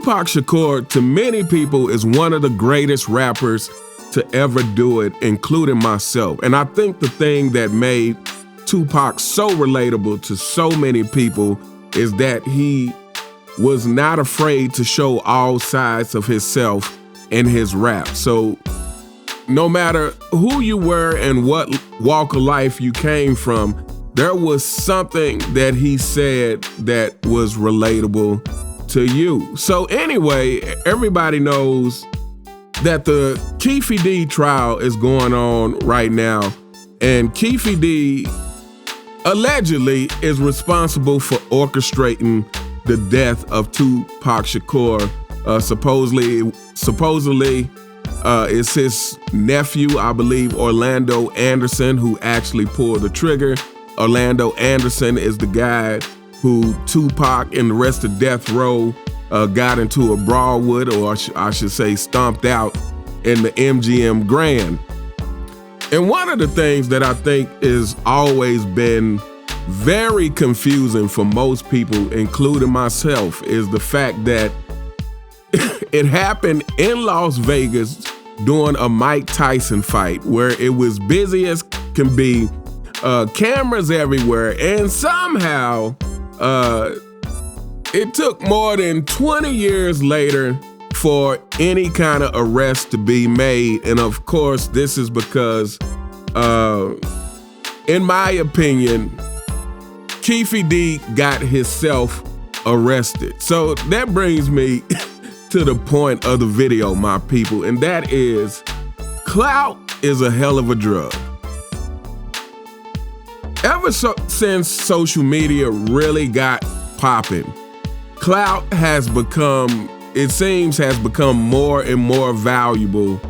Tupac Shakur, to many people, is one of the greatest rappers to ever do it, including myself. And I think the thing that made Tupac so relatable to so many people is that he was not afraid to show all sides of himself in his rap. So no matter who you were and what walk of life you came from, there was something that he said that was relatable to you. So anyway, everybody knows that the Keefe D trial is going on right now, and Keefe D allegedly is responsible for orchestrating the death of Tupac Shakur. Supposedly, it's his nephew, I believe, Orlando Anderson, who actually pulled the trigger. Orlando Anderson is the guy who Tupac and the rest of Death Row got into a brawl with, or I should say stomped out in the MGM Grand. And one of the things that I think has always been very confusing for most people, including myself, is the fact that it happened in Las Vegas during a Mike Tyson fight where it was busy as can be, cameras everywhere, and somehow it took more than 20 years later for any kind of arrest to be made. And of course, this is because, in my opinion, Keefe D got himself arrested. So that brings me to the point of the video, my people, and that is clout is a hell of a drug. Ever since social media really got popping, clout has become, it seems, has become more and more valuable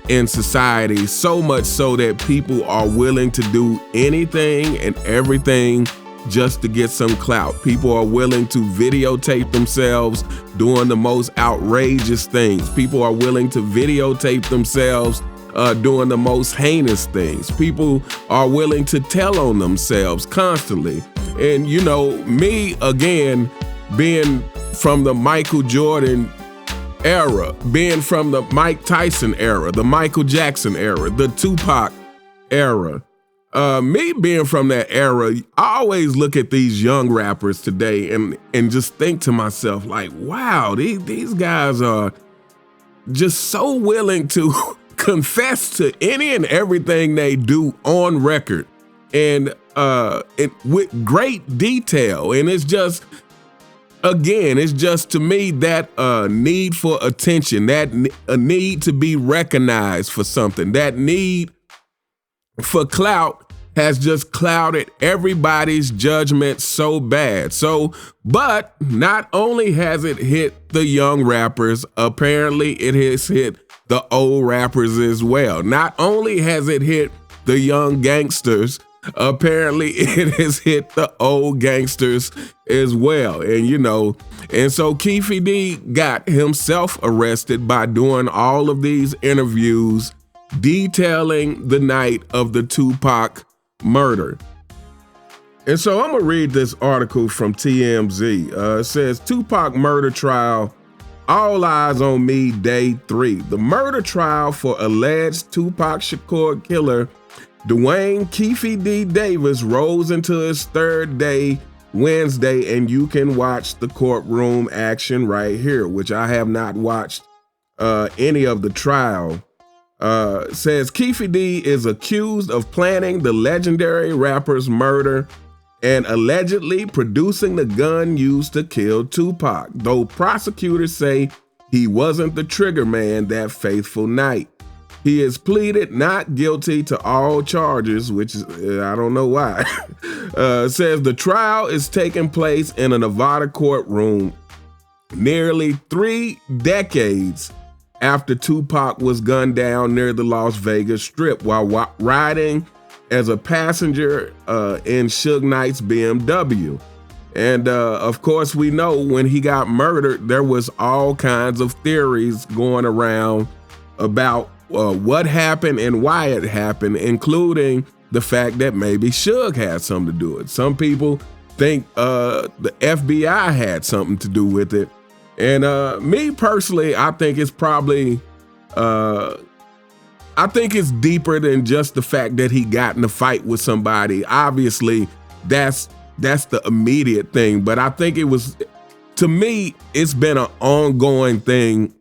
in society, so much so that people are willing to do anything and everything just to get some clout. People are willing to videotape themselves doing the most outrageous things. People are willing to videotape themselves doing the most heinous things. People are willing to tell on themselves constantly. And you know, me, again, being from the Michael Jordan era, being from the Mike Tyson era, the Michael Jackson era, the Tupac era, me being from that era, I always look at these young rappers today and just think to myself, like, wow, these guys are just so willing to confess to any and everything they do on record, and with great detail. And it's just, again, it's just, to me, that need for attention, that a need to be recognized for something, that need for clout has just clouded everybody's judgment so bad. So, but not only has it hit the young rappers, apparently it has hit the old rappers as well. Not only has it hit the young gangsters, apparently it has hit the old gangsters as well. And you know, and so Keefe D got himself arrested by doing all of these interviews detailing the night of the Tupac murder. And so I'm gonna read this article from TMZ. It says, Tupac murder trial, all eyes on me, day 3. The murder trial for alleged Tupac Shakur killer Dwayne Keefe D. Davis rolls into its 3rd day Wednesday, and you can watch the courtroom action right here, which I have not watched any of the trial. Says Keefe D is accused of planning the legendary rapper's murder and allegedly producing the gun used to kill Tupac, though prosecutors say he wasn't the trigger man that fateful night. He has pleaded not guilty to all charges, which is, I don't know why. Says the trial is taking place in a Nevada courtroom nearly 3 decades after Tupac was gunned down near the Las Vegas Strip while riding as a passenger in Suge Knight's BMW. And of course, we know when he got murdered, there was all kinds of theories going around about what happened and why it happened, including the fact that maybe Suge had something to do with it. Some people think the FBI had something to do with it. And me personally, I think it's probably, I think it's deeper than just the fact that he got in a fight with somebody. Obviously, that's the immediate thing. But I think it was, to me, it's been an ongoing thing.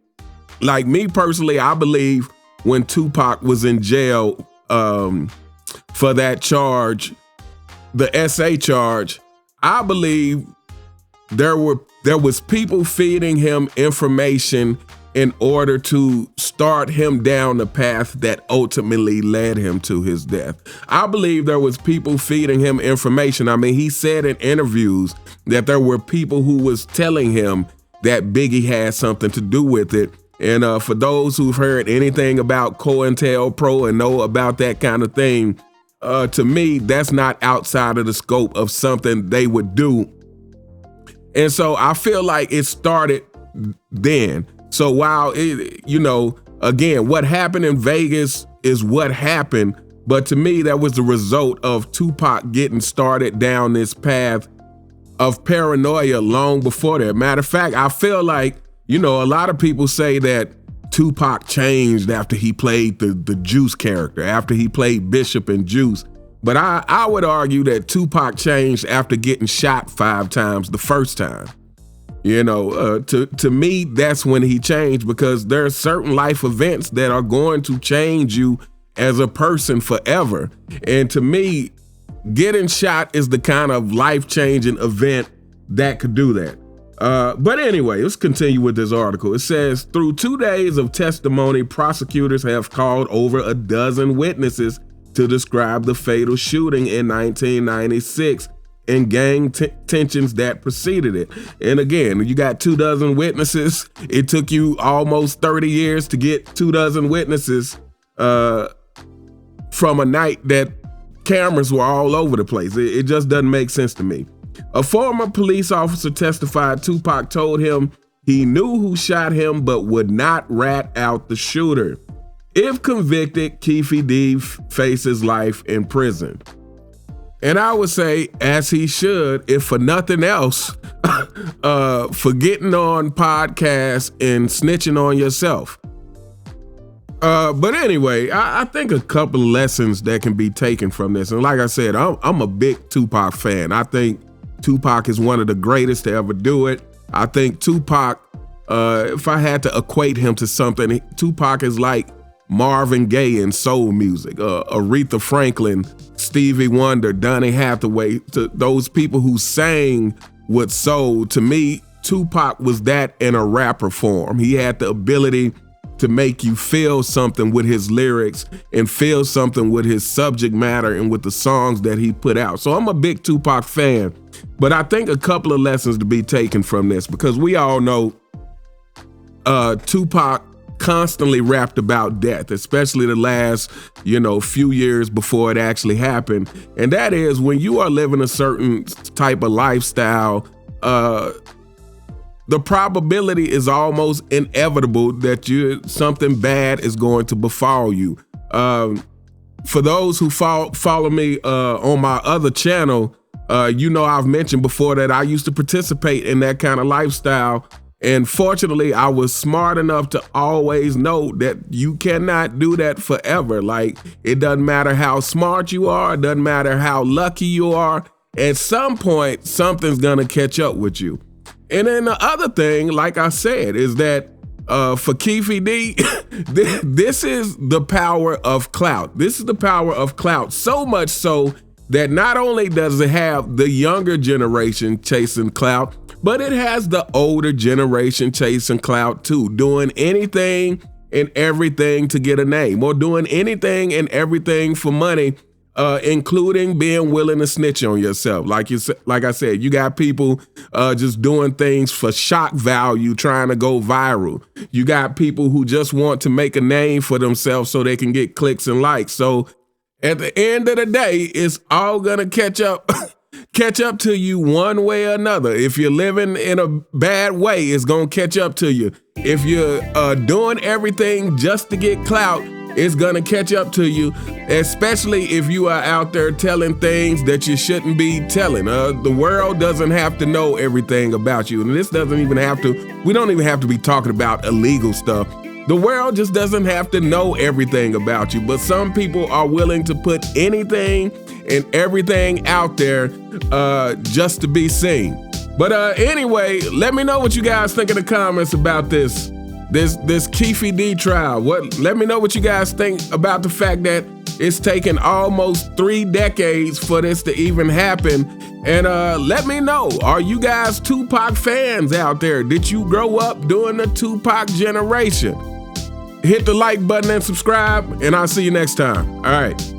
Like me personally, I believe when Tupac was in jail for that charge, the SA charge, I believe there was people feeding him information in order to start him down the path that ultimately led him to his death. I believe there was people feeding him information. I mean, he said in interviews that there were people who was telling him that Biggie had something to do with it. And for those who've heard anything about COINTELPRO and know about that kind of thing, to me, that's not outside of the scope of something they would do. And so I feel like it started then. So while again, what happened in Vegas is what happened, but to me, that was the result of Tupac getting started down this path of paranoia long before that. Matter of fact, I feel like, a lot of people say that Tupac changed after he played the Juice character, after he played Bishop and Juice. But I would argue that Tupac changed after getting shot 5 times the first time. To me, that's when he changed, because there are certain life events that are going to change you as a person forever. And to me, getting shot is the kind of life-changing event that could do that. But anyway, let's continue with this article. It says, through 2 days of testimony, prosecutors have called over a dozen witnesses to describe the fatal shooting in 1996 and gang tensions that preceded it. And again, you got 24 witnesses. It took you almost 30 years to get 24 witnesses from a night that cameras were all over the place. It just doesn't make sense to me. A former police officer testified Tupac told him he knew who shot him but would not rat out the shooter. If convicted, Keefe D faces life in prison. And I would say, as he should, if for nothing else, for getting on podcasts and snitching on yourself. But anyway, I think a couple of lessons that can be taken from this. And like I said, I'm a big Tupac fan. I think Tupac is one of the greatest to ever do it. I think Tupac, if I had to equate him to something, Tupac is like Marvin Gaye in soul music, Aretha Franklin, Stevie Wonder, Donny Hathaway, to those people who sang with soul. To me, Tupac was that in a rapper form. He had the ability to make you feel something with his lyrics and feel something with his subject matter and with the songs that he put out. So I'm a big Tupac fan, but I think a couple of lessons to be taken from this, because we all know Tupac constantly rapped about death, especially the last, few years before it actually happened. And that is, when you are living a certain type of lifestyle, the probability is almost inevitable that something bad is going to befall you. For those who follow me on my other channel, I've mentioned before that I used to participate in that kind of lifestyle. And fortunately, I was smart enough to always know that you cannot do that forever. Like, it doesn't matter how smart you are. It doesn't matter how lucky you are. At some point, something's going to catch up with you. And then the other thing, like I said, is that for Keefe D, this is the power of clout. This is the power of clout, so much so that not only does it have the younger generation chasing clout, but it has the older generation chasing clout too, doing anything and everything to get a name, or doing anything and everything for money, including being willing to snitch on yourself. Like I said, you got people just doing things for shock value, trying to go viral. You got people who just want to make a name for themselves so they can get clicks and likes. So at the end of the day, it's all gonna catch up to you one way or another. If you're living in a bad way, it's gonna catch up to you. If you're doing everything just to get clout, It's gonna catch up to you, especially if you are out there telling things that you shouldn't be telling. The world doesn't have to know everything about you, and this doesn't even have to, we don't even have to be talking about illegal stuff. The world just doesn't have to know everything about you, but some people are willing to put anything and everything out there just to be seen. But anyway, let me know what you guys think in the comments about this Keefe D trial. Let me know what you guys think about the fact that it's taken almost 3 decades for this to even happen. And let me know, are you guys Tupac fans out there? Did you grow up during the Tupac generation? Hit the like button and subscribe, and I'll see you next time. All right.